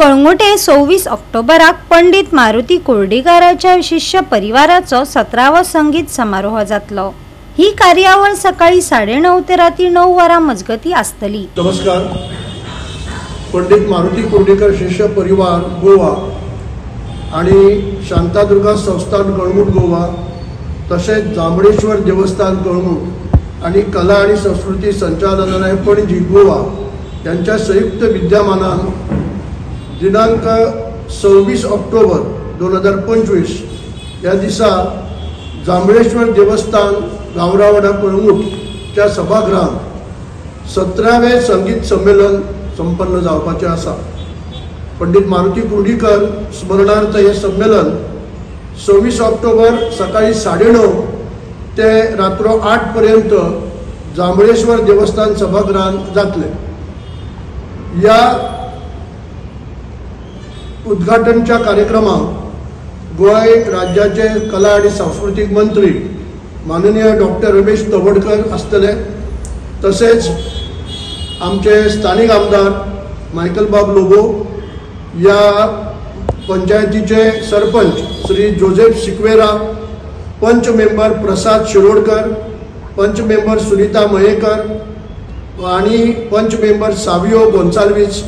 कळंगुटे 26 ऑक्टोबराक पंडित मारुती कुर्डीकाराच्या शिष्य परिवाराचो 17वा संगीत समारोह जातलो। ही कार्यावळ सकाळी 9:30 ते रात्री 9 वरां मजगती आसतली। नमस्कार। पंडित मारुती कुर्डीकर शिष्य परिवार गोवा आणि शांतादुर्गा संस्थान कळंगूट गोवा तसेच जांभळेश्वर देवस्थान कळंगूट आणि कला आणि संस्कृती संचालनालय पणजी गोवा यांच्या संयुक्त विद्यमानान दिनांक 26 ऑक्टोबर 2025 या दिसा जांभळेश्वर देवस्थान गावरावाडा कळंगूटच्या सभागृहात 17वें संगीत संमेलन संपन्न जावपाचे आसा। पंडित मारुती कुर्डीकर स्मरणार्थ हे संमेलन 26 ऑक्टोबर सकाळी 9:30 ते रात्र 8 पर्यंत जांभळेश्वर देवस्थान सभागृहात जातले। या उद्घाटनच्या कार्यक्रमात गोय राज्याचे कला आणि सांस्कृतिक मंत्री माननीय डॉक्टर रमेश तवडकर आसतले, तसेच आमचे स्थानिक आमदार मायकल बाब लोबो, या पंचायतीचे सरपंच श्री जोसेफ सिक्वेरा, पंच मेंबर प्रसाद शिरोडकर, पंच मेंबर सुनीता मयेकर आणि पंच मेंबर सावियो गोन्साल्वीस,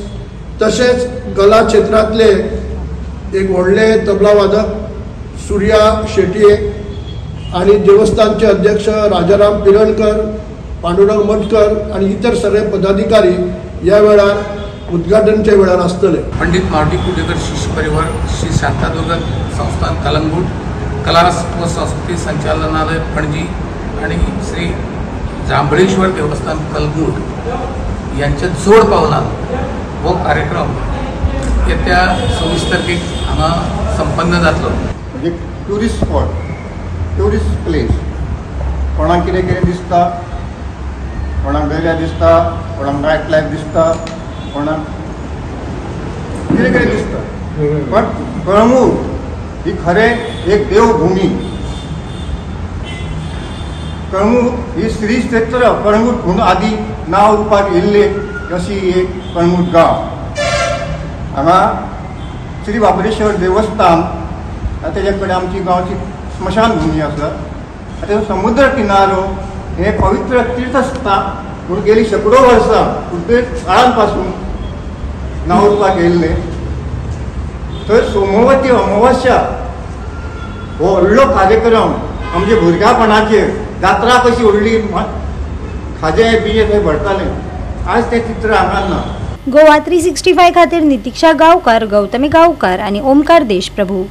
तसेच कला क्षेत्रातले एक व्हडले तबला वादक सूर्या शेट्ये आणि देवस्थानचे अध्यक्ष राजाराम पिरणकर, पांडुरंग मटकर आणि इतर सगळे पदाधिकारी या वेळार उद्घाटनच्या वेळार आसतले। पंडित मारुती कुर्डीकर शिष्य परिवार श्री शांतादुर्गा संस्थान कलंगूट कला व संस्कृती संचालनालय पणजी आणि श्री जांभळेश्वर देवस्थान कलंगूट यांच्या जोड पावलान वो कार्यक्रम येत्या 26 तारखेक हांगा संपन्न जातलो। म्हणजे ट्युरिस्ट स्पॉट, ट्युरिस्ट प्लेस, कोणाक कितें कितें दिसता, कोणाक दर्या दिसता, कोणाक नायट लायफ दिसता, कोणाक कितें कितें दिसता, पण कळंगूट ही खरें एक देवभूमी। कळंगूट ही श्री क्षेत्र कळंगूट म्हणून आदी नांव रुपाक येयल्ले अशी एक कळंगूट गांव। हांगा श्री बाबरेश्वर देवस्थान तेजे कडेन आमची गांवची स्मशान भूमी आसा। आतां समुद्र किनारो हे पवित्र तीर्थस्थान म्हणून गेली शेकडो वर्सां उद्देश काळान पासून नांव रुपाक येयल्ले। थंय सोमवती अमावस्या हो व्हडलो कार्यक्रम आमच्या भुरग्यापणाचेर जात्रा कशी व्हडली खाजें बिजें थंय भरताले। आज ते चित्र हांगा ना। गोवा 365 खातीर नितीक्षा गांवकार, गौतमी गांवकार आणि ओमकार देशप्रभू।